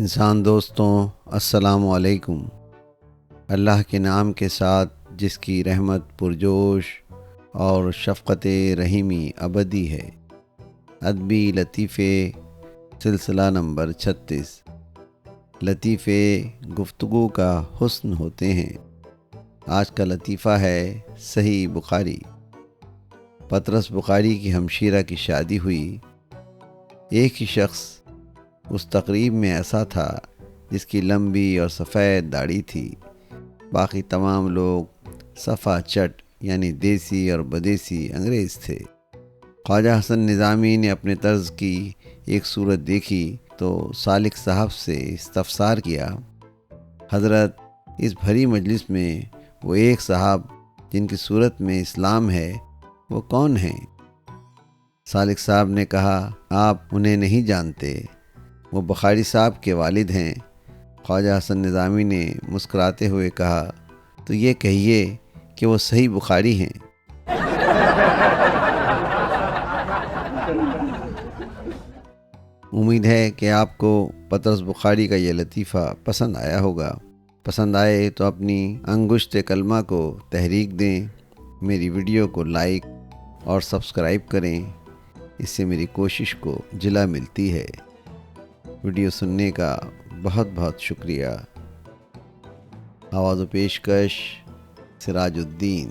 انسان دوستوں، السلام علیکم۔ اللہ کے نام کے ساتھ جس کی رحمت پرجوش اور شفقت رحیمی ابدی ہے۔ ادبی لطیفے سلسلہ نمبر 36۔ لطیفے گفتگو کا حسن ہوتے ہیں۔ آج کا لطیفہ ہے صحیح بخاری۔ پطرس بخاری کی ہمشیرہ کی شادی ہوئی۔ ایک ہی شخص اس تقریب میں ایسا تھا جس کی لمبی اور سفید داڑھی تھی۔ باقی تمام لوگ صفا چٹ یعنی دیسی اور بدیسی انگریز تھے۔ خواجہ حسن نظامی نے اپنے طرز کی ایک صورت دیکھی تو سالک صاحب سے استفسار کیا، حضرت اس بھری مجلس میں وہ ایک صاحب جن کی صورت میں اسلام ہے وہ کون ہیں؟ سالک صاحب نے کہا، آپ انہیں نہیں جانتے، وہ بخاری صاحب کے والد ہیں۔ خواجہ حسن نظامی نے مسکراتے ہوئے کہا، تو یہ کہیے کہ وہ صحیح بخاری ہیں۔ امید ہے کہ آپ کو پطرس بخاری کا یہ لطیفہ پسند آیا ہوگا۔ پسند آئے تو اپنی انگشت کلمہ کو تحریک دیں، میری ویڈیو کو لائک اور سبسکرائب کریں، اس سے میری کوشش کو جلا ملتی ہے۔ ویڈیو سننے کا بہت بہت شکریہ۔ آواز و پیشکش سراج الدین۔